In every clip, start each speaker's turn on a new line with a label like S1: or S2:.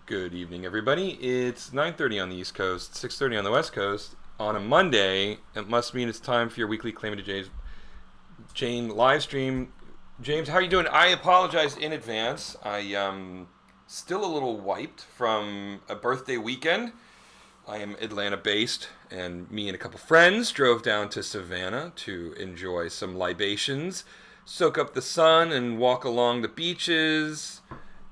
S1: Good evening, everybody. It's 9:30 on the East Coast, 6:30 on the West Coast. On a Monday, it must mean it's time for your weekly Calamity Jane live stream. James, how are you doing? I apologize in advance. I still a little wiped from a birthday weekend. I am Atlanta-based, and me and a couple friends drove down to Savannah to enjoy some libations, soak up the sun, and walk along the beaches.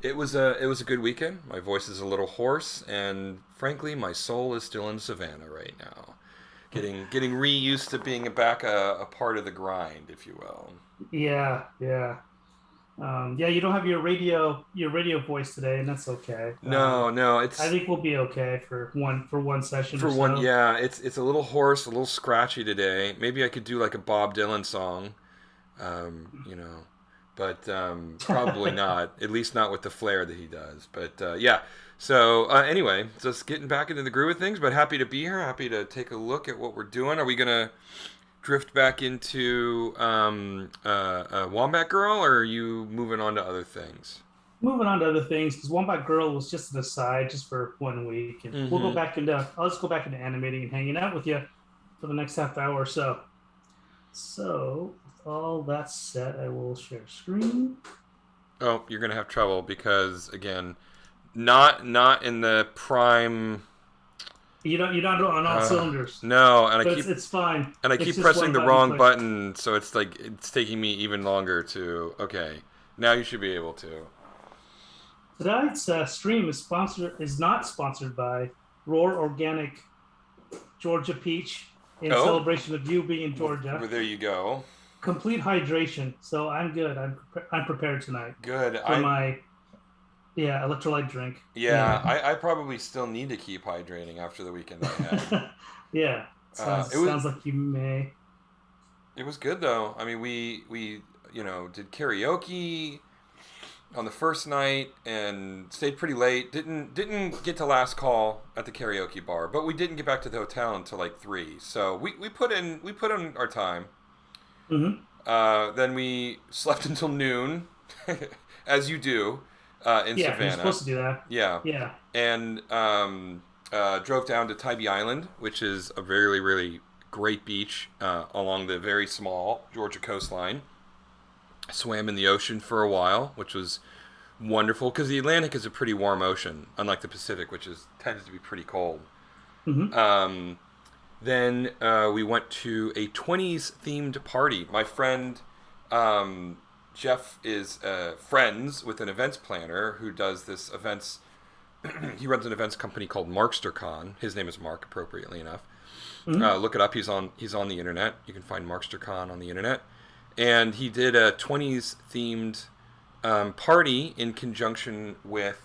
S1: It was a good weekend. My voice is a little hoarse, and frankly, my soul is still in Savannah right now. Getting reused to being back a part of the grind, if you will.
S2: Yeah, yeah. Yeah, you don't have your radio voice today, and that's okay.
S1: No, no,
S2: I
S1: it's
S2: think we'll be okay for one session or
S1: for one.
S2: so.
S1: Yeah, it's a little hoarse, a little scratchy today. Maybe I could do like a Bob Dylan song, you know, but probably not. At least not with the flair that he does. But yeah. So anyway, just getting back into the groove of things. But happy to be here. Happy to take a look at what we're doing. Are we gonna drift back into Wombat Girl, or are you moving on to other things?
S2: Moving on to other things, because Wombat Girl was just an aside, just for one week, and we'll go
S1: Mm-hmm.
S2: back into. I'll just go back into animating and hanging out with you for the next half hour or so. So, with all that said, I will share screen.
S1: Oh, you're gonna have trouble because again, not in the prime.
S2: You're not on all
S1: Uh,
S2: cylinders,
S1: no,
S2: but it's fine.
S1: and I
S2: It's
S1: keep
S2: just
S1: pressing
S2: one
S1: the
S2: button
S1: wrong
S2: click.
S1: button, so it's like it's taking me even longer to. Okay, now you should be able to.
S2: Tonight's stream is not sponsored by Roar Organic Georgia Peach in
S1: Oh,
S2: celebration of you being in
S1: well,
S2: Georgia.
S1: there you go.
S2: Complete hydration, so I'm good. I'm prepared tonight
S1: Good.
S2: for my electrolyte drink.
S1: Yeah, I probably still need to keep hydrating after the weekend I had.
S2: Yeah,
S1: Uh,
S2: sounds
S1: it was
S2: sounds like you may.
S1: it was good though. I mean, we did karaoke on the first night and stayed pretty late. Didn't get to last call at the karaoke bar, but we didn't get back to the hotel until like 3. So we put in our time.
S2: Hmm.
S1: Then we slept until noon, as you do, in
S2: Yeah, you're
S1: Savannah.
S2: supposed to do that.
S1: Yeah,
S2: Yeah.
S1: and drove down to Tybee Island, which is a really really great beach along the very small Georgia coastline. Swam in the ocean for a while, which was wonderful because the Atlantic is a pretty warm ocean, unlike the Pacific, which is tends to be pretty cold.
S2: Hmm.
S1: Um, then we went to a 20s themed party. My friend Jeff is friends with an events planner who does this events. He runs an events company called MarksterCon. His name is Mark, appropriately enough.
S2: Hmm.
S1: Look it up. He's on the internet. You can find MarksterCon on the internet. And he did a 20s themed party in conjunction with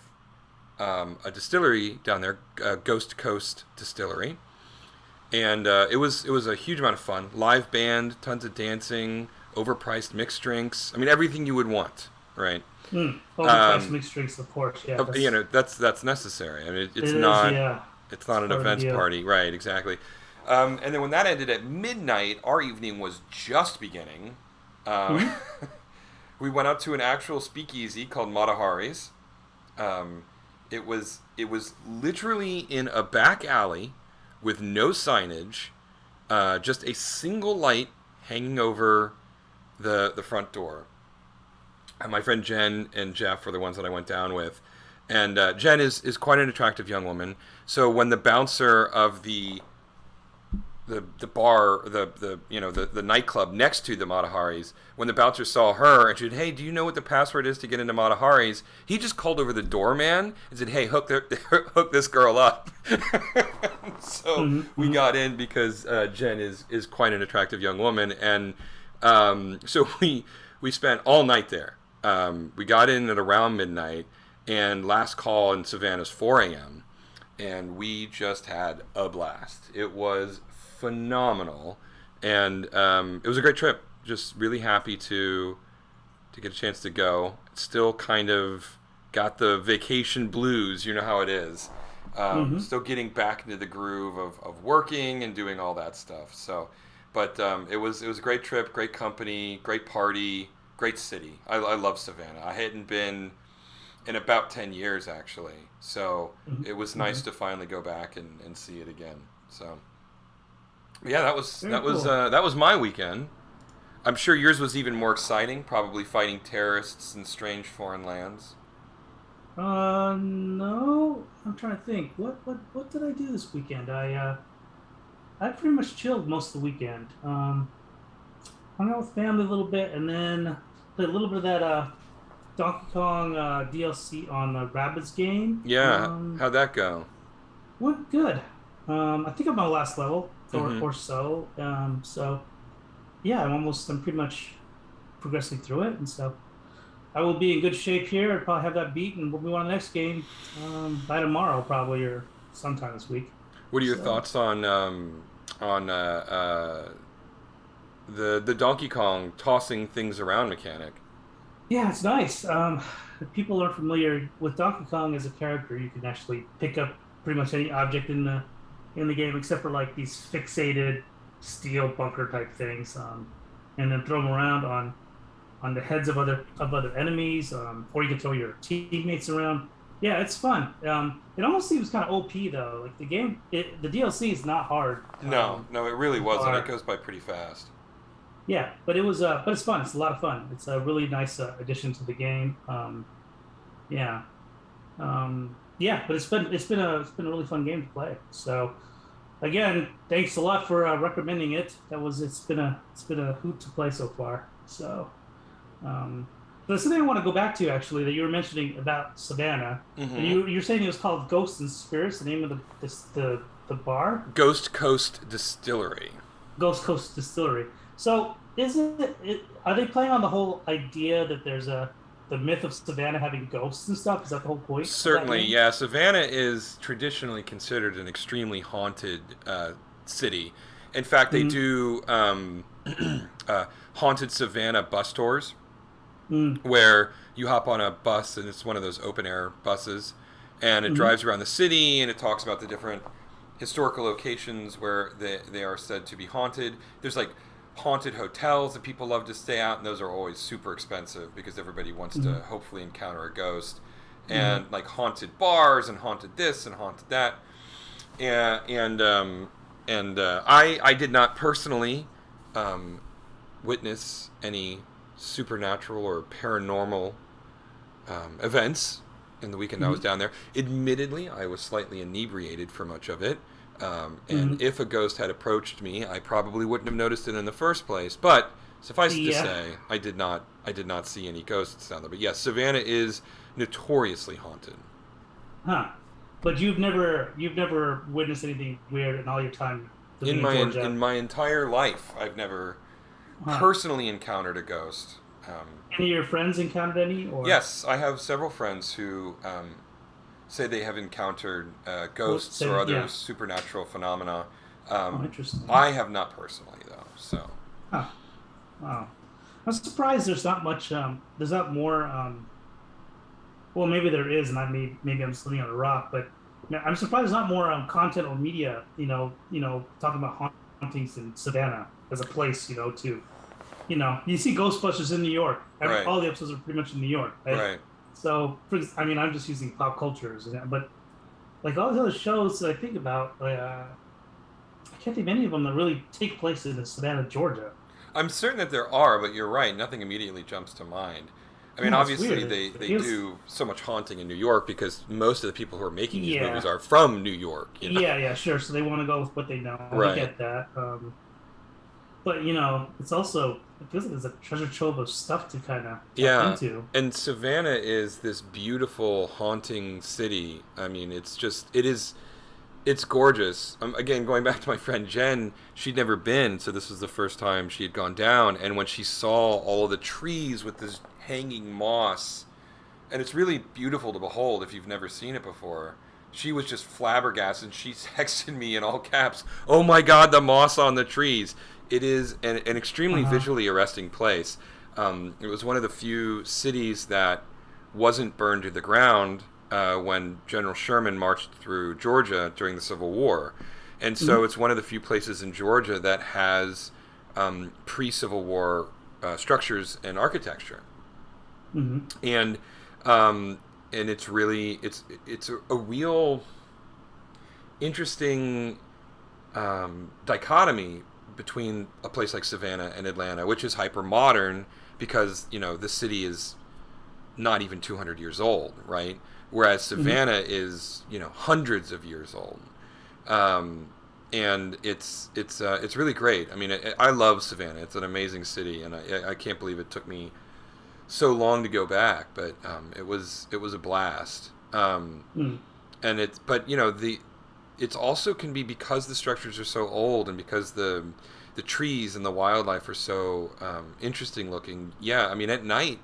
S1: a distillery down there, Ghost Coast Distillery, and it was a huge amount of fun. Live band, tons of dancing, overpriced mixed drinks. I mean, everything you would want, right?
S2: Overpriced
S1: Um,
S2: mixed drinks, of course. Yeah,
S1: that's necessary. I mean,
S2: it
S1: it's
S2: is.
S1: not
S2: Yeah,
S1: it's
S2: it's
S1: not an
S2: part of the
S1: events
S2: deal.
S1: party, right? Exactly. And then when that ended at midnight, our evening was just beginning. Um,
S2: Hmm.
S1: we went out to an actual speakeasy called Matahari's. Um, it was literally in a back alley with no signage, just a single light hanging over the front door. And my friend Jen and Jeff were the ones that I went down with, and Jen is quite an attractive young woman. So when the bouncer of the bar, the nightclub next to the Matahari's, when the bouncer saw her and she said, "Hey, do you know what the password is to get into Matahari's?" He just called over the doorman and said, "Hey, hook this girl up." So
S2: Hmm.
S1: we
S2: Hmm.
S1: got in because Jen is quite an attractive young woman, and so we spent all night there. We got in at around midnight, and last call in Savannah's 4 a.m. And we just had a blast. It was phenomenal, and it was a great trip. Just really happy to get a chance to go. Still kind of got the vacation blues. You know how it is.
S2: Hmm.
S1: Still getting back into the groove of working and doing all that stuff. So, but it was a great trip, great company, great party, great city. I love Savannah. I hadn't been in about 10 years, actually. So
S2: Mhm.
S1: it was nice
S2: Mhm.
S1: to finally go back and see it again. So yeah, that was
S2: Very cool.
S1: that was my weekend. I'm sure yours was even more exciting, probably fighting terrorists in strange foreign lands.
S2: No, I'm trying to think. What did I do this weekend? I pretty much chilled most of the weekend. Hung out with family a little bit, and then played a little bit of that Donkey Kong DLC on the Rabbids game.
S1: Yeah, how'd that go?
S2: Went good. I think I'm on my last level
S1: Mm-hmm.
S2: or so. So yeah, I'm pretty much progressing through it, and so I will be in good shape here. I'll probably have that beat, and we'll move on to the next game by tomorrow, probably, or sometime this week.
S1: What are your
S2: So
S1: thoughts on the Donkey Kong tossing things around mechanic?
S2: yeah, it's nice. If people aren't familiar with Donkey Kong as a character, you can actually pick up pretty much any object in the game, except for like these fixated steel bunker type things, and then throw them around on the heads of other enemies, or you can throw your teammates around. Yeah, it's fun. It almost seems kind of OP though. Like the DLC is not hard.
S1: No, no, it really wasn't. It
S2: Or
S1: goes by pretty fast.
S2: yeah, but it's fun. It's a lot of fun. It's a really nice addition to the game. Yeah, yeah, but it's been a really fun game to play. So again, thanks a lot for recommending it. It's been a hoot to play so far. So. Um, there's something I want to go back to actually that you were mentioning about Savannah. And
S1: Mm-hmm.
S2: you're saying it was called Ghosts and Spirits, the name of the bar,
S1: Ghost Coast Distillery.
S2: Ghost Coast Distillery. So are they playing on the whole idea that there's a the myth of Savannah having ghosts and stuff? Is that the whole point of that
S1: Certainly,
S2: name?
S1: yeah. Savannah is traditionally considered an extremely haunted city. In fact, they
S2: Mm,
S1: do haunted Savannah bus tours
S2: mm,
S1: where you hop on a bus and it's one of those open air buses and it
S2: mm,
S1: drives around the city and it talks about the different historical locations where they are said to be haunted. There's like haunted hotels that people love to stay at, and those are always super expensive because everybody wants to
S2: mm,
S1: hopefully encounter a ghost.
S2: mm,
S1: And like haunted bars and haunted this and haunted that. And I did not personally um, witness any supernatural or paranormal events in the weekend I was
S2: mm,
S1: down there. Admittedly, I was slightly inebriated for much of it. And
S2: mm.
S1: if a ghost had approached me, I probably wouldn't have noticed it in the first place. But suffice it to
S2: Yeah.
S1: say, I did not see any ghosts down there. But yes, Savannah is notoriously haunted.
S2: Huh. But you've never witnessed anything weird in all your time living
S1: In
S2: in
S1: my
S2: Georgia.
S1: entire life, I've never
S2: Huh.
S1: personally encountered a ghost.
S2: Any of your friends encountered any, or
S1: Yes, I have several friends who say they have encountered ghosts or
S2: say,
S1: other
S2: yeah?
S1: supernatural phenomena.
S2: Oh,
S1: Um,
S2: interesting.
S1: I have not personally, though. So
S2: Huh. Wow. I'm surprised there's not much. There's not more. Well, maybe there is, and maybe I'm just living on a rock. But I'm surprised there's not more content or media. Talking about hauntings in Savannah as a place. You see Ghostbusters in New York.
S1: right,
S2: All the episodes are pretty much in New York, right?
S1: right.
S2: So, I mean, I'm just using pop cultures, but like all these other shows that I think about, I can't think of any of them that really take place in Savannah, Georgia.
S1: I'm certain that there are, but you're right. Nothing immediately jumps to mind. I mean,
S2: Yeah, it's
S1: obviously,
S2: weird.
S1: they,
S2: It
S1: they
S2: feels,
S1: do so much haunting in New York because most of the people who are making these movies
S2: yeah,
S1: are from New York, you know?
S2: yeah, sure. So they want to go with what they know. I
S1: Right.
S2: get that. But it feels like there's a treasure trove of stuff to kind of tap
S1: Yeah.
S2: into.
S1: And Savannah is this beautiful, haunting city. I mean, it's gorgeous. Again, going back to my friend Jen, she'd never been, so this was the first time she had gone down. And when she saw all of the trees with this hanging moss, and it's really beautiful to behold if you've never seen it before, she was just flabbergasted. She texted me in all caps, "Oh my God, the moss on the trees!" It is an extremely
S2: Uh-huh.
S1: visually arresting place. It was one of the few cities that wasn't burned to the ground when General Sherman marched through Georgia during the Civil War. And so
S2: Mhm.
S1: it's one of the few places in Georgia that has pre-Civil War structures and architecture.
S2: Mhm.
S1: And um, and it's really it's a real interesting dichotomy between a place like Savannah and Atlanta, which is hyper modern because the city is not even 200 years old, right? Whereas Savannah is hundreds of years old, and it's really great. I mean, I love Savannah. It's an amazing city, and I can't believe it took me so long to go back, but it was a blast. And it's but the it's also can be because the structures are so old and because the trees and the wildlife are so interesting looking. Yeah, I mean at night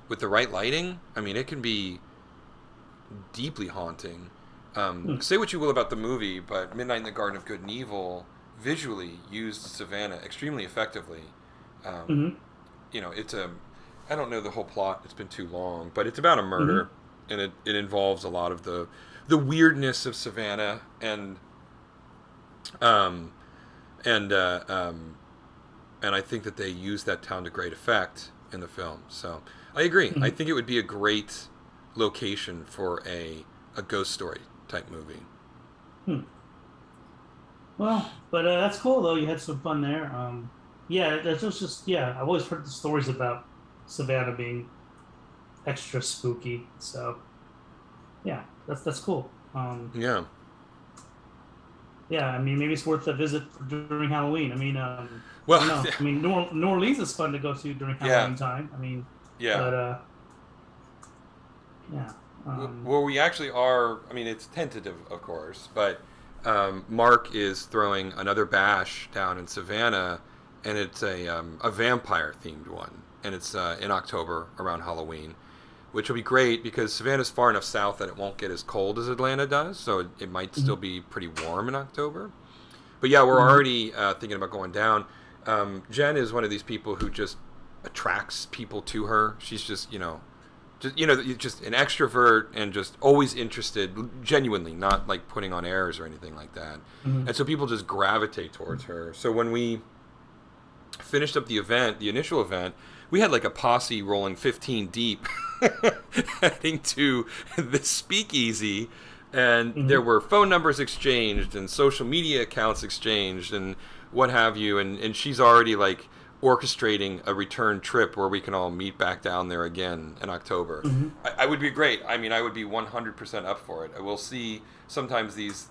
S1: with the right lighting, I mean it can be deeply haunting. Say what you will about the movie, but Midnight in the Garden of Good and Evil visually used Savannah extremely effectively. It's a I don't know the whole plot. It's been too long, but it's about a murder, and it involves a lot of the weirdness of Savannah and and I think that they use that town to great effect in the film. So I agree. I think it would be a great location for a ghost story type movie.
S2: Well, but that's cool though. You had some fun there. Yeah, that's just I've always heard the stories about Savannah being extra spooky. So yeah, that's cool.
S1: Yeah.
S2: Yeah, I mean maybe it's worth a visit during Halloween. I mean,
S1: Well,
S2: I don't know. I mean, New Orleans is fun to go to during Halloween time. I mean,
S1: yeah.
S2: But yeah.
S1: Well, we actually are. I mean, it's tentative, of course, but Mark is throwing another bash down in Savannah, and it's a vampire themed one, and it's in October around Halloween, which will be great because Savannah's far enough south that it won't get as cold as Atlanta does, so it might still be pretty warm in October. But yeah, we're already thinking about going down. Jen is one of these people who just attracts people to her. She's just just an extrovert and just always interested, genuinely, not like putting on airs or anything like that. And so people just gravitate towards her. So when we finished up the initial event, we had like a posse rolling 15 deep heading to the speakeasy, and there were phone numbers exchanged and social media accounts exchanged and what have you, and she's already like orchestrating a return trip where we can all meet back down there again in October. I would be great. I mean, I would be 100% up for it. We'll see. Sometimes these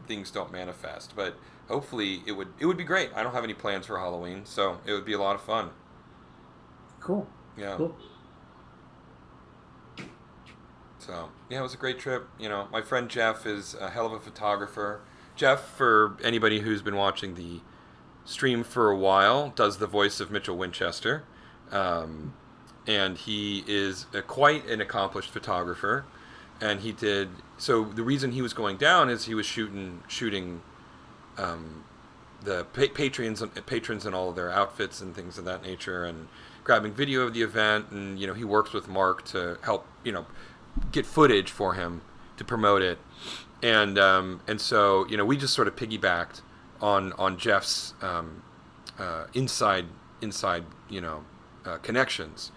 S1: things don't manifest, but hopefully it would be great. I don't have any plans for Halloween, so it would be a lot of fun.
S2: Cool.
S1: Yeah.
S2: Cool.
S1: So yeah, it was a great trip. My friend Jeff is a hell of a photographer. Jeff, for anybody who's been watching the stream for a while, does the voice of Mitchell Winchester, and he is quite an accomplished photographer. And he did so. The reason he was going down is he was shooting the patrons and all of their outfits and things of that nature, and grabbing video of the event. And he works with Mark to help get footage for him to promote it. And so we just sort of piggybacked on Jeff's inside connections,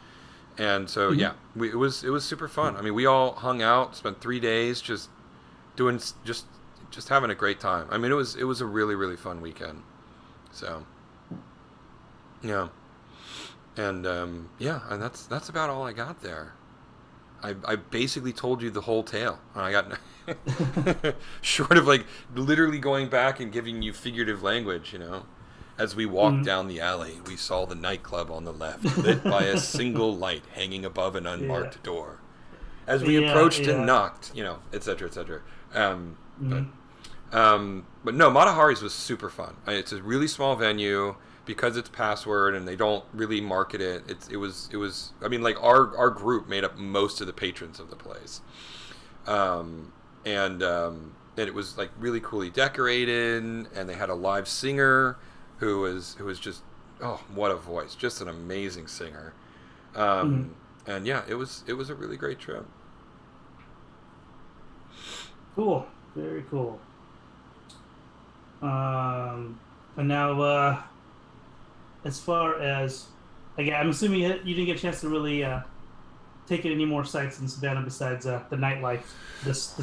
S1: and so it was super fun. I mean, we all hung out, spent 3 days just having a great time. I mean, it was a really, really fun weekend. So yeah, and and that's about all I got there. I basically told you the whole tale. I got short of like literally going back and giving you figurative language, As we walked down the alley, we saw the nightclub on the left, lit by a single light hanging above an unmarked door. As we approached and knocked, et cetera, et cetera. But no, Matahari's was super fun. It's a really small venue because it's password and they don't really market it. It was. I mean, like our group made up most of the patrons of the place. And it was like really coolly decorated, and they had a live singer who was just, oh, what a voice, just an amazing singer. And yeah, it was a really great trip.
S2: Cool, very cool. And now as far as again, I'm assuming you didn't get a chance to really taken any more sights in Savannah besides the nightlife. This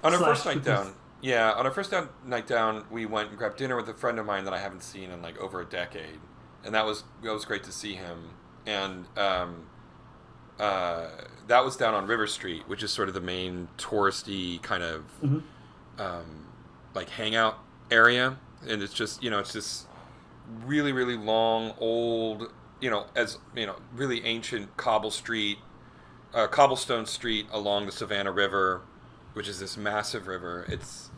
S1: On our first
S2: slash
S1: night
S2: because.
S1: down, yeah, on our first night down, we went and grabbed dinner with a friend of mine that I haven't seen in like over a decade, and that was great to see him. And uh, that was down on River Street, which is sort of the main touristy kind of
S2: Mhm.
S1: um, like hangout area, and it's just it's this really really long old as really ancient cobblestone street along the Savannah River, which is this massive river. It's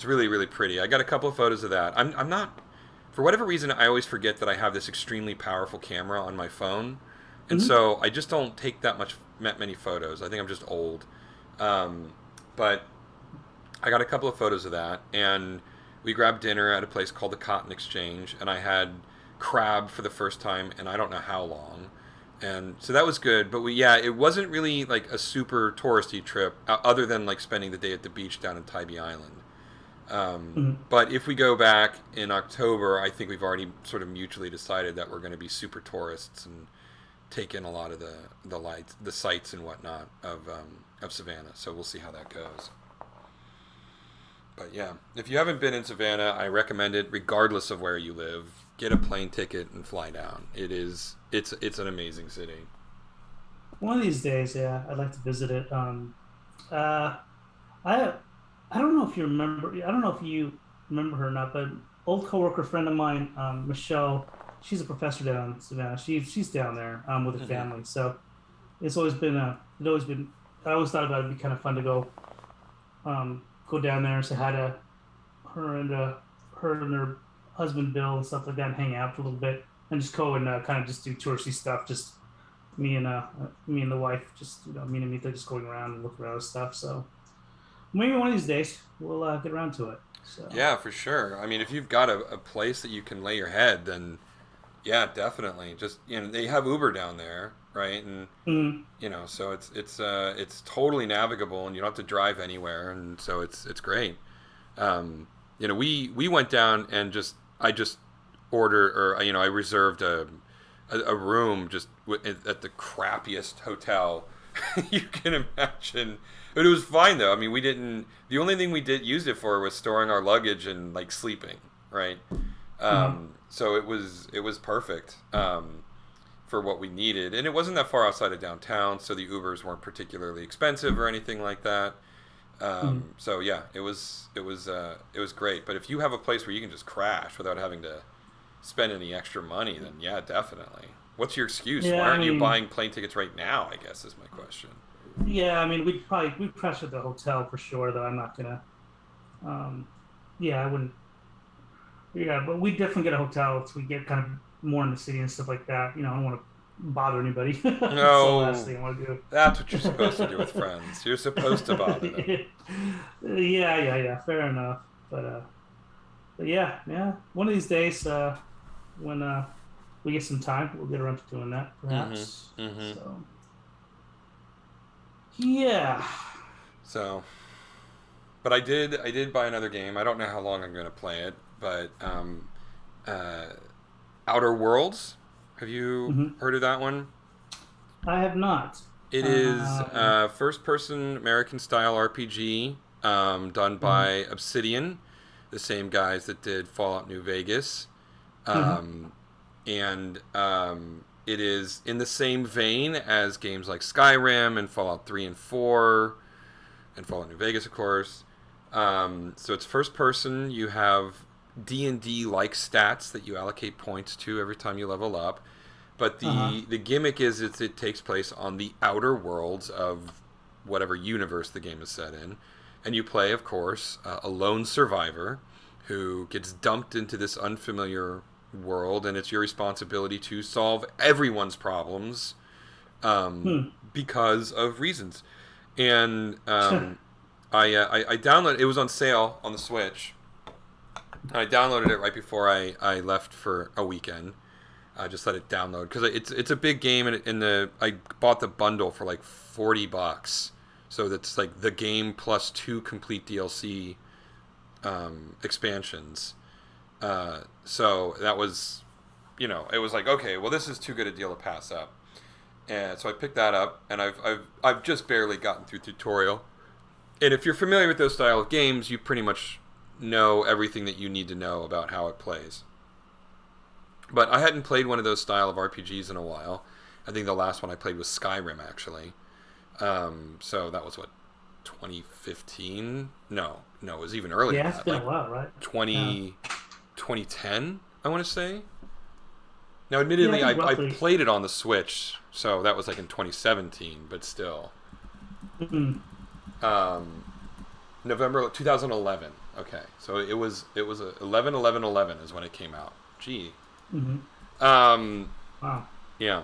S1: really really pretty. I got a couple of photos of that. I'm not, for whatever reason, I always forget that I have this extremely powerful camera on my phone, and
S2: Mhm.
S1: so I just don't take many photos. I think I'm just old, but I got a couple of photos of that, and we grabbed dinner at a place called the Cotton Exchange, and I had crab for the first time in I don't know how long, and so that was good. But it wasn't really like a super touristy trip, other than like spending the day at the beach down in Tybee Island.
S2: Mhm.
S1: But if we go back in October, I think we've already sort of mutually decided that we're going to be super tourists and take in a lot of the lights, the sights and whatnot of Savannah. So we'll see how that goes. But yeah, if you haven't been in Savannah, I recommend it regardless of where you live. Get a plane ticket and fly down. It's an amazing city.
S2: One of these days, yeah, I'd like to visit it. Uh, I I don't know if you remember. I don't know if you remember her or not, but old coworker friend of mine, Michelle. She's a professor down in Savannah. She's down there with her
S1: Hmm.
S2: family. So it's always been it always been. I always thought about it'd be kind of fun to go down there and say hi to her and uh, her and her husband Bill and stuff like that, and hang out for a little bit, and just go and kind of just do touristy stuff. Just me and the wife, just me and Amita, just going around and looking around and stuff. So maybe one of these days we'll get around to it. So
S1: Yeah, for sure. I mean, if you've got a place that you can lay your head, then yeah, definitely. Just they have Uber down there, right? And
S2: mm,
S1: so it's totally navigable, and you don't have to drive anywhere, and so it's great. We went down and I just ordered, or I reserved a room just at the crappiest hotel you can imagine. But it was fine though. I mean, we didn't. The only thing we did use it for was storing our luggage and like sleeping, right?
S2: mm,
S1: So it was perfect for what we needed, and it wasn't that far outside of downtown, so the Ubers weren't particularly expensive or anything like that.
S2: mm.
S1: So yeah, it was great. But if you have a place where you can just crash without having to spend any extra money, then yeah, definitely. What's your excuse? Why
S2: Yeah, I
S1: aren't you
S2: mean,
S1: buying plane tickets right now? I guess is my question.
S2: yeah, I mean, we'd crash at the hotel for sure. Though I'm not gonna. Um, yeah, I wouldn't. Yeah, but we definitely get a hotel so we get kind of more in the city and stuff like that. I don't want to bother anybody. That's the last
S1: No,
S2: thing I want to
S1: that's what you're supposed to do with
S2: do.
S1: friends. You're supposed to bother them.
S2: Yeah. Fair enough. But yeah, yeah. One of these days, when we get some time, we'll get around to doing that,
S1: Mm-hmm.
S2: perhaps.
S1: Mm-hmm.
S2: So yeah.
S1: So, but I did buy another game. I don't know how long I'm going to play it, but uh, Outer Worlds. Have you
S2: Hmm.
S1: heard of that one?
S2: I have not.
S1: It is
S2: Um,
S1: first-person American-style RPG done
S2: mhm,
S1: by Obsidian, the same guys that did Fallout New Vegas,
S2: mhm,
S1: um, and it is in the same vein as games like Skyrim and Fallout 3 and 4, and Fallout New Vegas, of course. So it's first-person. You have D&D like stats that you allocate points to every time you level up. But
S2: uh-huh,
S1: the gimmick is it takes place on the outer worlds of whatever universe the game is set in, and you play, of course, a lone survivor who gets dumped into this unfamiliar world, and it's your responsibility to solve everyone's problems
S2: hmm.
S1: because of reasons. And I downloaded. It was on sale on the Switch. I downloaded it right before I left for a weekend. I just let it download because it's a big game, and I bought the bundle for like $40, so that's like the game plus two complete DLC expansions. So that was, it was like, okay, well, this is too good a deal to pass up. And so I picked that up, and I've just barely gotten through tutorial. And if you're familiar with those style of games, you pretty much know everything that you need to know about how it plays. But I hadn't played one of those style of RPGs in a while. I think the last one I played was Skyrim, actually. So that was what, 2015? No, it was even earlier
S2: Yeah,
S1: than
S2: it's
S1: that.
S2: been
S1: Like
S2: a while, right?
S1: 2010, I want to say. Now,
S2: Yeah, I
S1: admittedly,
S2: think
S1: I
S2: roughly.
S1: played it on the Switch, so that was like in 2017, but still.
S2: Mm-hmm.
S1: Um, November 2011. Okay, so it was 11/11/11 is when it came out. Gee.
S2: Mm-hmm.
S1: Um,
S2: Wow.
S1: yeah.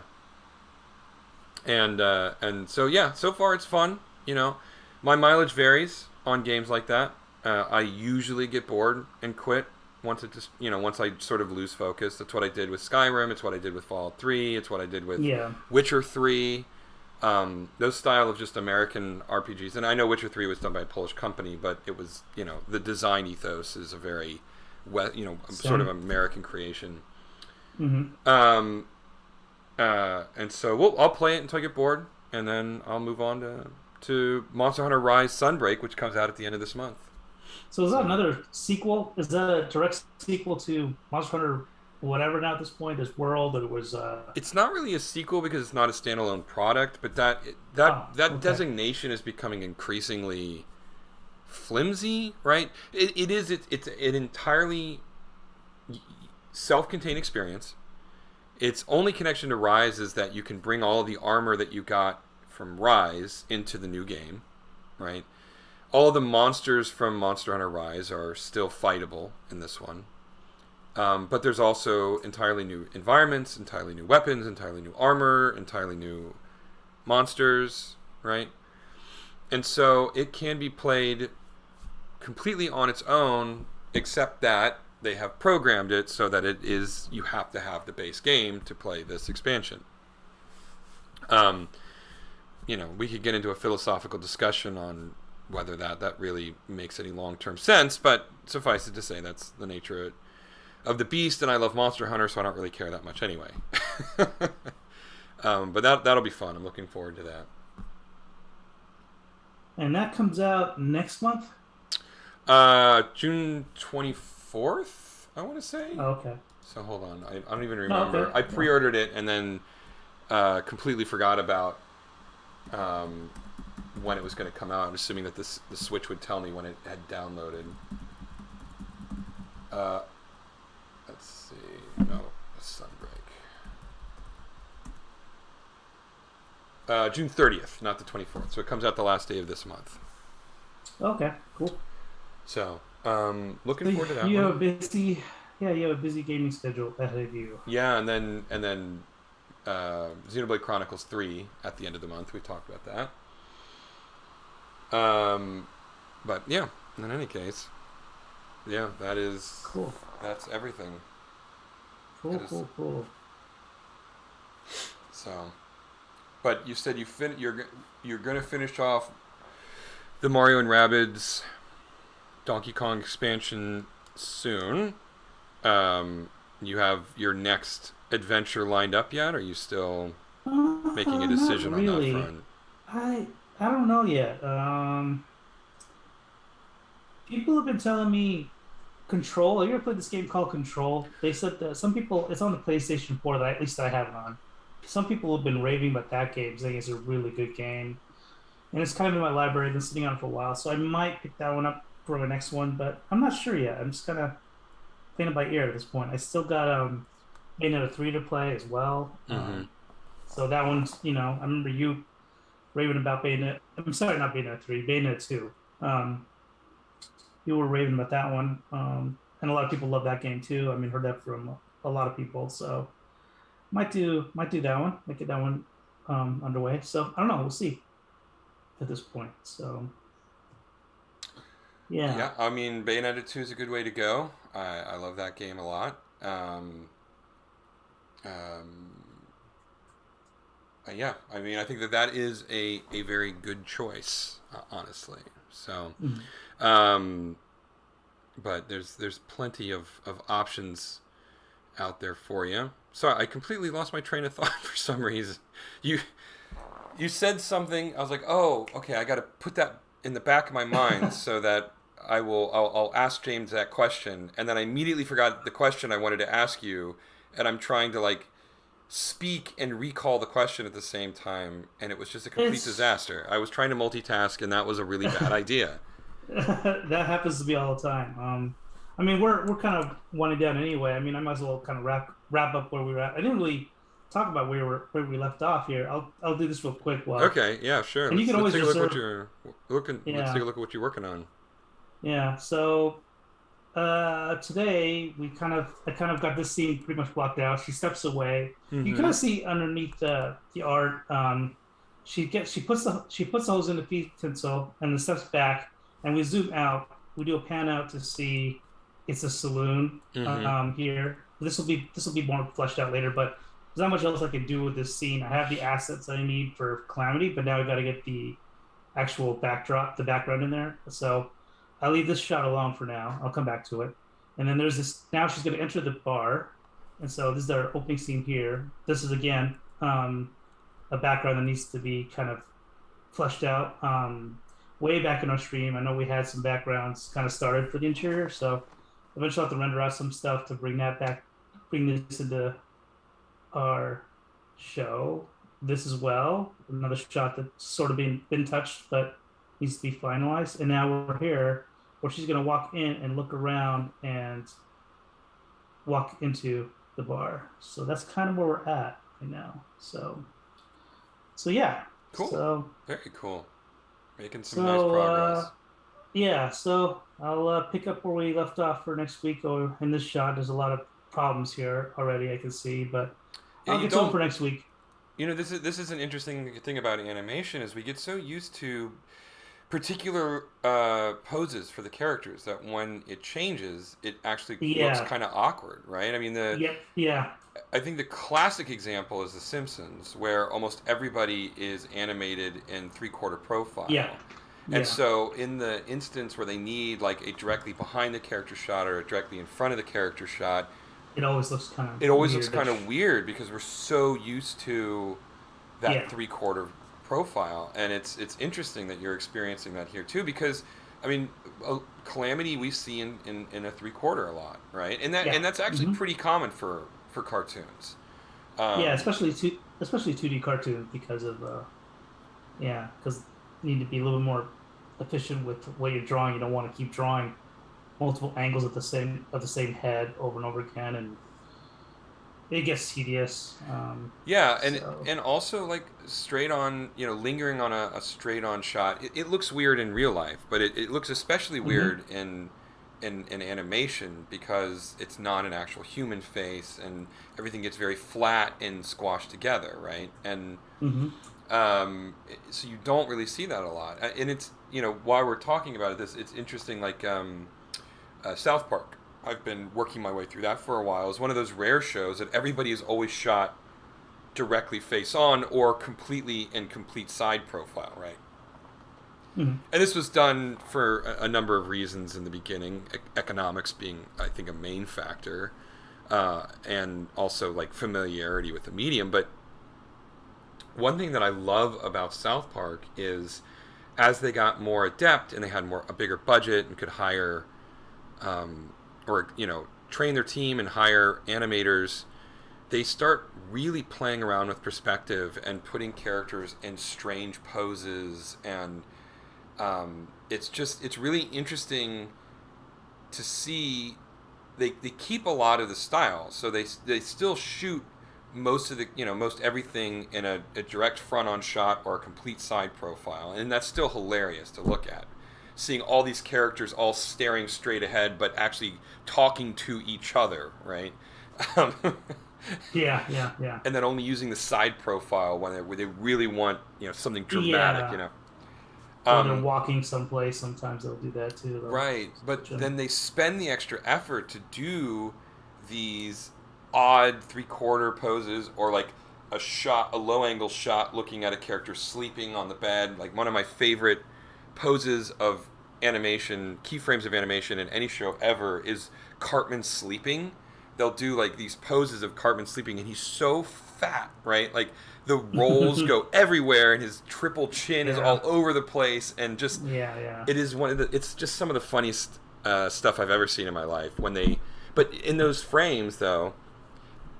S1: And so yeah, so far it's fun. My mileage varies on games like that. I usually get bored and quit once I sort of lose focus. That's what I did with Skyrim. It's what I did with Fallout 3. It's what I did with
S2: Yeah.
S1: Witcher 3. Those style of just American RPGs. And I know Witcher 3 was done by a Polish company, but it was, the design ethos is a very, sort of
S2: Same.
S1: American creation.
S2: Mm-hmm.
S1: And so I'll play it until I get bored, and then I'll move on to Monster Hunter Rise Sunbreak, which comes out at the end of this month.
S2: So is that
S1: So
S2: another sequel? Is that a direct sequel to Monster Hunter, whatever now at this point? This world that it was.
S1: it's not really a sequel because it's not a standalone product, but that
S2: Okay.
S1: designation is becoming increasingly flimsy, right? It's an entirely self-contained experience. Its only connection to Rise is that you can bring all of the armor that you got from Rise into the new game, right? All the monsters from Monster Hunter Rise are still fightable in this one. But there's also entirely new environments, entirely new weapons, entirely new armor, entirely new monsters, right? And so it can be played completely on its own, except that they have programmed it so that you have to have the base game to play this expansion. Um, we could get into a philosophical discussion on whether that really makes any long-term sense, but suffice it to say that's the nature of the beast, and I love Monster Hunter, so I don't really care that much anyway. But that'll be fun. I'm looking forward to that.
S2: And that comes out next month.
S1: June 24th, I want to say.
S2: Oh, okay.
S1: So hold on, I don't even
S2: Oh,
S1: remember.
S2: okay.
S1: I
S2: Yeah.
S1: pre-ordered it and then completely forgot about when it was going to come out. I'm assuming that the Switch would tell me when it had downloaded. Uh, let's see. No, Sunbreak. June 30th, not the 24th. So it comes out the last day of this month.
S2: Okay. Cool.
S1: So looking
S2: So
S1: forward to that
S2: you
S1: one.
S2: have a busy, yeah, you have a busy gaming schedule ahead of you.
S1: Yeah, and then Xenoblade Chronicles 3 at the end of the month. We talked about that. But yeah, in any case, yeah,
S2: Cool.
S1: that's everything.
S2: Cool.
S1: It is,
S2: Cool.
S1: so, but you said you're gonna finish off the Mario and Rabbids Donkey Kong expansion soon. You have your next adventure lined up yet? Or are you still making a decision
S2: Not
S1: on that
S2: really.
S1: front?
S2: I don't know yet. People have been telling me Control. Have you ever played this game called Control? They said that some people, it's on the PlayStation 4 that at least I have it on. Some people have been raving about that game, saying it's a really good game. And it's kind of in my library. I've been sitting on it for a while, so I might pick that one up for the next one, but I'm not sure yet. I'm just kind of playing it by ear at this point. I still got Bayonetta 3 to play as well.
S1: Mm-hmm.
S2: So that one's, I remember you raving about Bayonetta. I'm sorry, not Bayonetta 3, Bayonetta 2. You were raving about that one. And a lot of people love that game too. I mean, heard that from a lot of people. So might do that one. Might get that one underway. So I don't know. We'll see at this point. So yeah.
S1: Yeah, I mean, Bayonetta 2 is a good way to go. I love that game a lot. Yeah, I mean, I think that is a very good choice, honestly. So,
S2: Mhm.
S1: um, but there's plenty of options out there for you. Sorry, I completely lost my train of thought for some reason. You you said something. I was like, oh, okay. I got to put that in the back of my mind so that I'll ask James that question, and then I immediately forgot the question I wanted to ask you, and I'm trying to like speak and recall the question at the same time, and it was just a complete
S2: It's
S1: disaster. I was trying to multitask, and that was a really bad idea.
S2: that happens to me all the time. I mean, we're kind of winding down anyway. I mean, I might as well kind of wrap up where we were at. I didn't really talk about where we left off here. I'll do this real quick. Well,
S1: Okay, yeah, sure.
S2: and you can
S1: Let's
S2: always
S1: take a look at what
S2: reserve.
S1: you're looking. Let's take
S2: Yeah,
S1: a look at what you're working on.
S2: yeah. So today I kind of got this scene pretty much blocked out. She steps away. You kind
S1: Mm-hmm.
S2: of see underneath the art. She puts the hose in the feet tinsel and then steps back, and we zoom out. We do a pan out to see it's a saloon
S1: Mm-hmm.
S2: here. This will be more fleshed out later, but there's not much else I can do with this scene. I have the assets I need for Calamity, but now I got to get the actual backdrop, the background in there. So I'll leave this shot alone for now. I'll come back to it. And then there's this. Now she's going to enter the bar, and so this is our opening scene here. This is again a background that needs to be kind of fleshed out. Way back in our stream, I know we had some backgrounds kind of started for the interior, so eventually I'll have to render out some stuff to bring that back, bring this into our show. This as well, another shot that's sort of been touched but needs to be finalized. And now we're here where she's going to walk in and look around and walk into the bar. So that's kind of where we're at right now. So yeah.
S1: Cool.
S2: So
S1: Very cool. Making some nice
S2: so
S1: progress.
S2: yeah. So I'll pick up where we left off for next week. Or in this shot, there's a lot of problems here already. I can see, but
S1: Yeah,
S2: I'll
S1: you
S2: get to them
S1: don't.
S2: for next week.
S1: This is an interesting thing about animation is we get so used to particular poses for the characters that when it changes, it actually looks
S2: Yeah.
S1: kind of awkward, right? I mean,
S2: Yep. Yeah.
S1: I think the classic example is The Simpsons, where almost everybody is animated in three-quarter profile.
S2: Yeah.
S1: And
S2: Yeah.
S1: so, in the instance where they need like a directly behind the character shot or a directly in front of the character shot,
S2: It always looks kind
S1: it
S2: of
S1: always looks
S2: weird.
S1: kind of weird because we're so used to that
S2: Yeah.
S1: three-quarter profile, and it's interesting that you're experiencing that here too. Because, I mean, Calamity we see in a three-quarter a lot, right?
S2: Yeah.
S1: And that's actually
S2: Hmm.
S1: pretty common for cartoons.
S2: Yeah.
S1: Um,
S2: Especially 2D cartoons because of yeah, because you need to be a little bit more efficient with what you're drawing. You don't want to keep drawing multiple angles of the same head over and over again, and it gets tedious.
S1: Yeah,
S2: So
S1: and also like straight on, lingering on a straight on shot. It looks weird in real life, but it looks especially
S2: hmm
S1: weird in animation because it's not an actual human face, and everything gets very flat and squashed together, right? And
S2: hmm
S1: so you don't really see that a lot. And it's while we're talking about it, it's interesting. Like South Park, I've been working my way through that for a while. It's one of those rare shows that everybody is always shot directly face on or completely in complete side profile, right?
S2: hmm
S1: And this was done for a number of reasons in the beginning, economics being, I think, a main factor, and also like familiarity with the medium. But one thing that I love about South Park is as they got more adept and they had a bigger budget and could hire or train their team and hire animators, they start really playing around with perspective and putting characters in strange poses, and it's really interesting to see. They keep a lot of the style, so they still shoot most of the most everything in a direct front on shot or a complete side profile, and that's still hilarious to look at, seeing all these characters all staring straight ahead but actually talking to each other, right? um,
S2: Yeah. Yeah. Yeah.
S1: and then only using the side profile where they really want something dramatic,
S2: Yeah. Or they're
S1: um,
S2: walking someplace. Sometimes they'll do that too.
S1: right, but
S2: They'll,
S1: then they spend the extra effort to do these odd three-quarter poses, or like a low angle shot looking at a character sleeping on the bed. Like one of my favorite poses of animation, keyframes of animation in any show ever, is Cartman sleeping. they'll do like these poses of Cartman sleeping, and he's so fat, right? Like the rolls go everywhere, and his triple chin is all over the place, and just it is it's just some of the funniest stuff I've ever seen in my life. But in those frames though,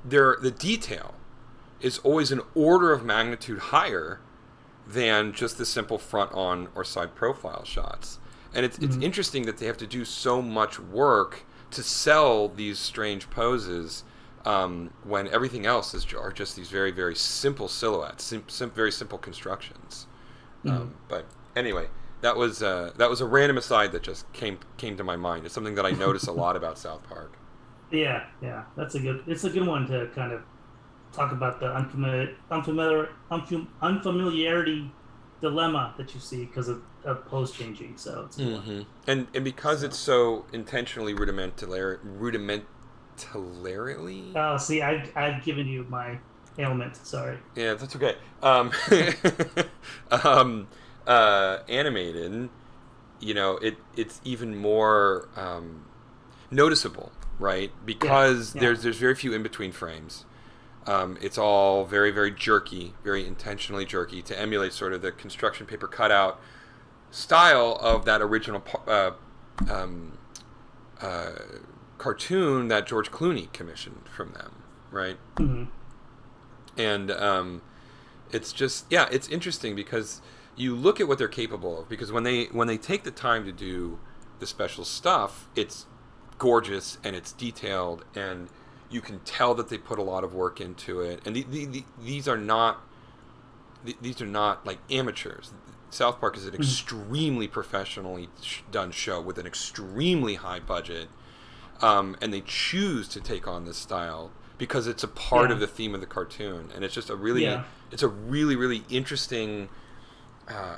S1: the detail is always an order of magnitude higher than just the simple front on or side profile shots. And it's interesting that they have to do so much work to sell these strange poses when everything else are just these very, very simple silhouettes, very simple constructions. But anyway, that was a random aside that just came to my mind. It's something that I notice a lot about South Park.
S2: Yeah, it's a good one to kind of talk about the unfamiliarity dilemma that you see because of pose changing. So it's
S1: and because it's so intentionally rudimentarily.
S2: Oh, see, I've given you my ailment. Sorry.
S1: Yeah, that's okay. Animated, it's even more noticeable, right? Because there's very few in between frames. It's all very, very jerky, very intentionally jerky to emulate sort of the construction paper cutout style of that original cartoon that George Clooney commissioned from them, right? And it's just it's interesting because you look at what they're capable of, because when they take the time to do the special stuff, it's gorgeous and it's detailed, and you can tell that they put a lot of work into it. And these are not like amateurs. South Park is an extremely professionally done show with an extremely high budget, and they choose to take on this style because it's a part of the theme of the cartoon, and it's just a really really interesting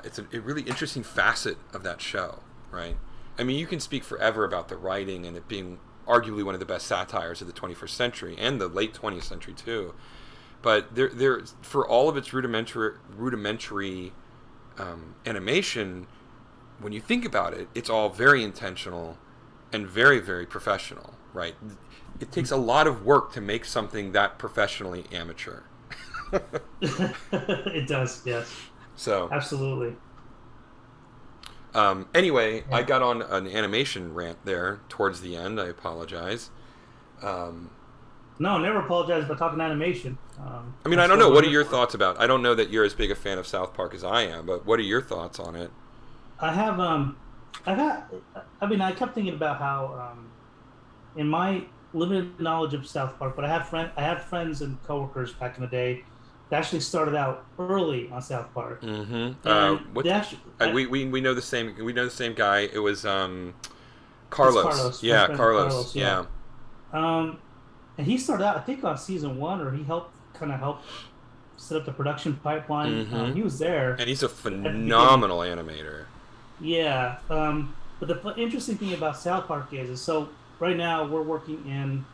S1: it's a really interesting facet of that show, right? I mean, you can speak forever about the writing and it being arguably one of the best satires of the 21st century and the late 20th century too, but there for all of its rudimentary animation, when you think about it, it's all very intentional and very, very professional, right? It takes a lot of work to make something that professionally amateur.
S2: It does, yes.
S1: So
S2: absolutely.
S1: Anyway, I got on an animation rant there towards the end. I apologize.
S2: No, never apologize about talking animation.
S1: I mean, I don't know. What are your thoughts about? I don't know that you're as big a fan of South Park as I am, but what are your thoughts on it?
S2: I kept thinking about how, in my limited knowledge of South Park, but I had friends and coworkers back in the day that actually started out early on South Park.
S1: We know the same. We know the same guy. It was Carlos.
S2: Carlos.
S1: Yeah, Carlos. Yeah.
S2: And he started out, I think, on season 1, or he helped set up the production pipeline. He was there,
S1: and he's a phenomenal animator.
S2: Yeah, but the interesting thing about South Park is so right now we're working in,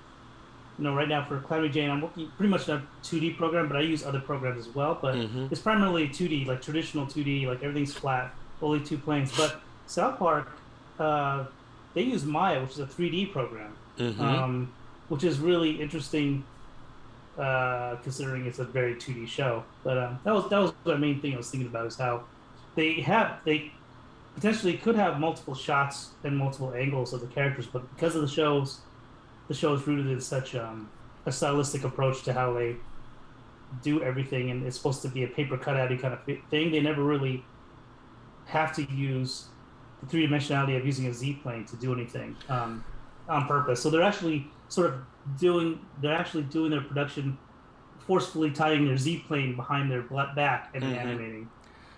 S2: right now for Calamity Jane, I'm working pretty much in a 2D program, but I use other programs as well. But it's primarily 2D, like traditional 2D, like everything's flat, only 2 planes. But South Park, they use Maya, which is a 3D program, which is really interesting, considering it's a very 2D show. But that was the main thing I was thinking about, is how they potentially could have multiple shots and multiple angles of the characters, but because of the show is rooted in such a stylistic approach to how they do everything, and it's supposed to be a paper cutout kind of thing. They never really have to use the 3-dimensionality of using a Z-plane to do anything on purpose. So they're actually doing their production forcefully tying their Z-plane behind their back and animating.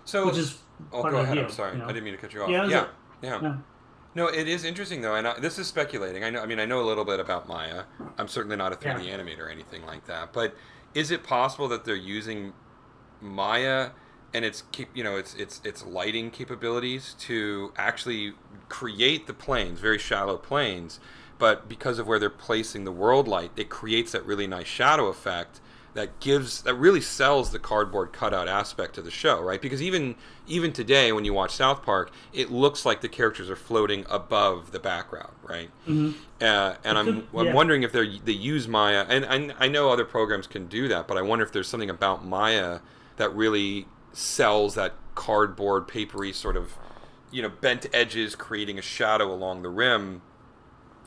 S1: So,
S2: which is part
S1: go
S2: of
S1: ahead.
S2: the deal,
S1: I'm sorry. I didn't mean to cut you off.
S2: Yeah.
S1: No, it is interesting though, and this is speculating. I know a little bit about Maya. I'm certainly not a 3D animator or anything like that. But is it possible that they're using Maya and its lighting capabilities to actually create the planes, very shallow planes, but because of where they're placing the world light, it creates that really nice shadow effect that really sells the cardboard cutout aspect of the show, right? Because even today, when you watch South Park, it looks like the characters are floating above the background, right?
S2: Mm-hmm.
S1: And I'm wondering if they use Maya, and I know other programs can do that, but I wonder if there's something about Maya that really sells that cardboard, papery sort of, bent edges, creating a shadow along the rim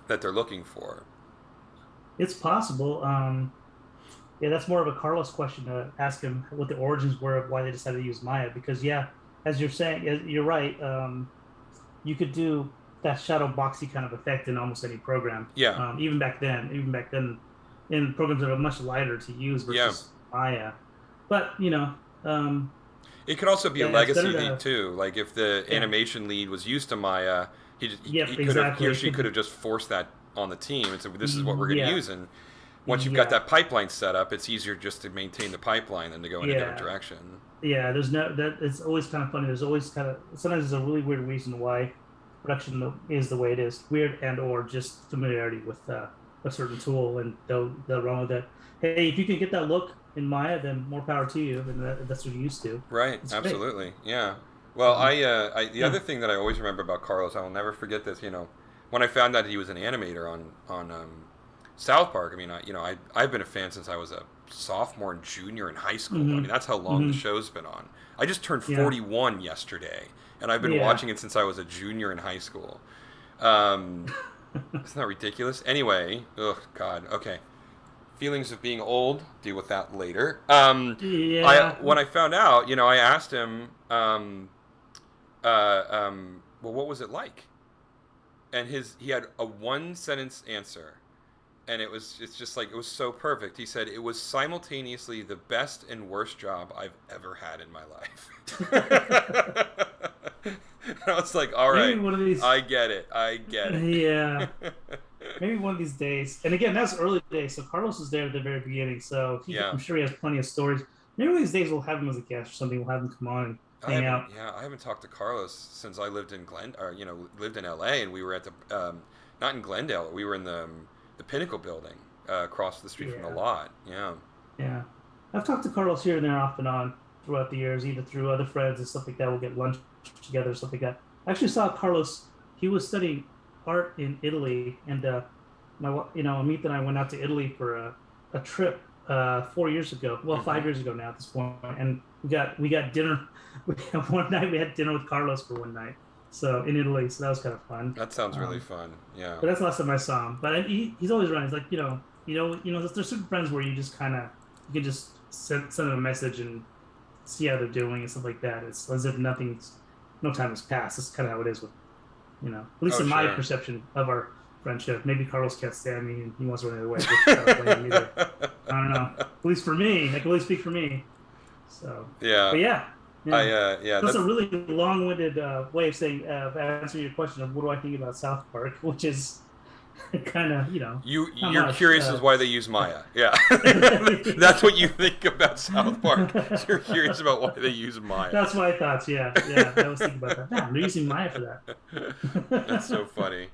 S1: that they're looking for.
S2: It's possible. Yeah, that's more of a Carlos question to ask him what the origins were of why they decided to use Maya. Because as you're saying, you're right. You could do that shadow boxy kind of effect in almost any program.
S1: Yeah.
S2: Even back then, in programs that are much lighter to use versus Maya. But
S1: it could also be a legacy lead too. Like if the animation lead was used to Maya, he or she could have just forced that on the team and said, "This is what we're going to use." And once you've got that pipeline set up, it's easier just to maintain the pipeline than to go in a different direction.
S2: Yeah, it's always kind of funny. There's always sometimes there's a really weird reason why production is the way it is. Weird and or just familiarity with a certain tool, and they'll run with it. Hey, if you can get that look in Maya, then more power to you, and that's what you're used to.
S1: Right, it's absolutely, great. Yeah. Well, the other thing that I always remember about Carlos, I will never forget this. When I found out he was an animator on South Park, I mean, I've been a fan since I was a sophomore and junior in high school. I mean, that's how long the show's been on. I just turned 41 yesterday, and I've been watching it since I was a junior in high school. Isn't that ridiculous? Anyway, God, okay. Feelings of being old, deal with that later. When I found out, I asked him, well, what was it like? And he had a 1-sentence answer. And it was so perfect. He said, it was simultaneously the best and worst job I've ever had in my life. I was like, all right, I get it.
S2: Yeah. Maybe one of these days. And again, that's early days. So Carlos was there at the very beginning. So I'm sure he has plenty of stories. Maybe one of these days we'll have him as a guest or something. We'll have him come on and hang out.
S1: Yeah, I haven't talked to Carlos since I lived in lived in LA, and we were at the not in Glendale. We were in the Pinnacle building across the street from the lot. Yeah.
S2: Yeah. I've talked to Carlos here and there off and on throughout the years, either through other friends and stuff like that. We'll get lunch together or something like that. I actually saw Carlos. He was studying art in Italy, and Amit and I went out to Italy for a trip 4 years ago. Well, 5 years ago now at this point, and we got dinner. One night we had dinner with Carlos for one night. So in Italy, so that was kind of fun.
S1: That sounds really fun. Yeah.
S2: But that's the last time I saw him. But he's always around. He's like, there's certain friends where you just you can just send them a message and see how they're doing and stuff like that. It's as if no time has passed. That's kind of how it is with, at least in my perception of our friendship. Maybe Carlos can't stand me and he wants to run away. I don't know. At least for me, I can only speak for me. So
S1: yeah.
S2: But yeah. That's a really long-winded way of saying answering your question of what do I think about South Park, which is kind of
S1: you're curious as why they use Maya. Yeah, that's what you think about South Park. You're curious about why they use Maya.
S2: That's my thoughts. Yeah, I was thinking about that. They're using Maya for that.
S1: That's so funny.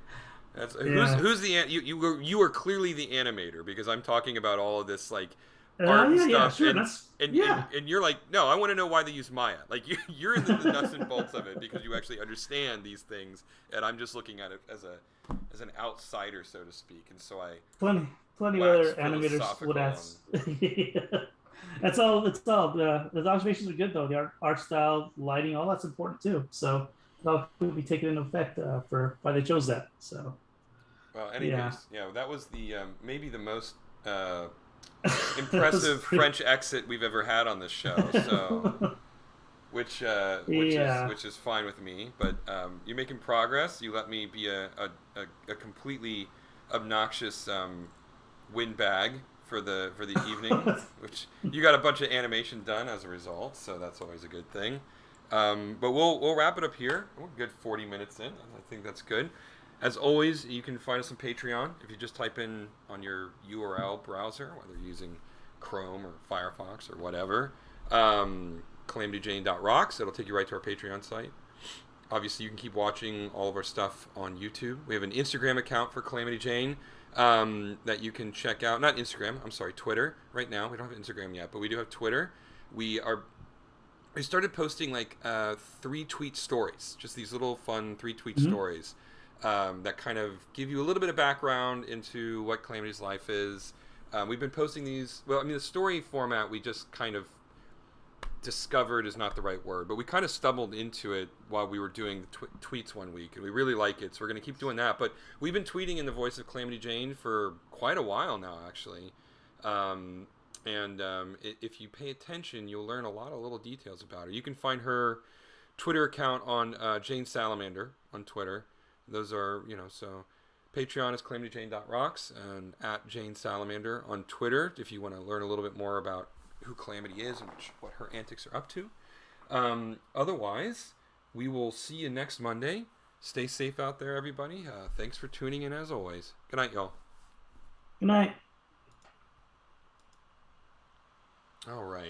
S1: Who's the you are clearly the animator, because I'm talking about all of this like art and stuff.
S2: Sure,
S1: and you're like, no, I want to know why they use Maya. Like you're in the nuts and bolts of it because you actually understand these things, and I'm just looking at it as an outsider, so to speak. And so
S2: plenty of other animators would ask. That's all. The observations are good though. The art style, lighting, all that's important too. So that'll be taken into effect for why they chose that. So.
S1: Well, anyways, that was the maybe the most impressive French exit we've ever had on this show. So, which is fine with me. But you're making progress. You let me be a completely obnoxious windbag for the evening, which you got a bunch of animation done as a result. So that's always a good thing. But we'll wrap it up here. We're a good 40 minutes in. I think that's good. As always, you can find us on Patreon if you just type in on your URL browser, whether you're using Chrome or Firefox or whatever, CalamityJane.rocks. It'll take you right to our Patreon site. Obviously, you can keep watching all of our stuff on YouTube. We have an Instagram account for Calamity Jane. that you can check out. Not Instagram, I'm sorry, Twitter. Right now, we don't have Instagram yet, but we do have Twitter. We are we started posting like 3-tweet stories, just these little fun 3-tweet
S2: Hmm.
S1: stories that kind of give you a little bit of background into what Calamity's life is. We've been posting these. Well, I mean, the story format we just kind of discovered is not the right word, but we kind of stumbled into it while we were doing the tweets one week, and we really like it, so we're going to keep doing that. But we've been tweeting in the voice of Calamity Jane for quite a while now, actually. If you pay attention, you'll learn a lot of little details about her. You can find her Twitter account on Jane Salamander on Twitter. Those are, so Patreon is calamityjane.rocks and at Jane Salamander on Twitter if you want to learn a little bit more about who Calamity is and what her antics are up to. Otherwise, we will see you next Monday. Stay safe out there, everybody. Thanks for tuning in as always. Good night, y'all.
S2: Good night.
S1: All right.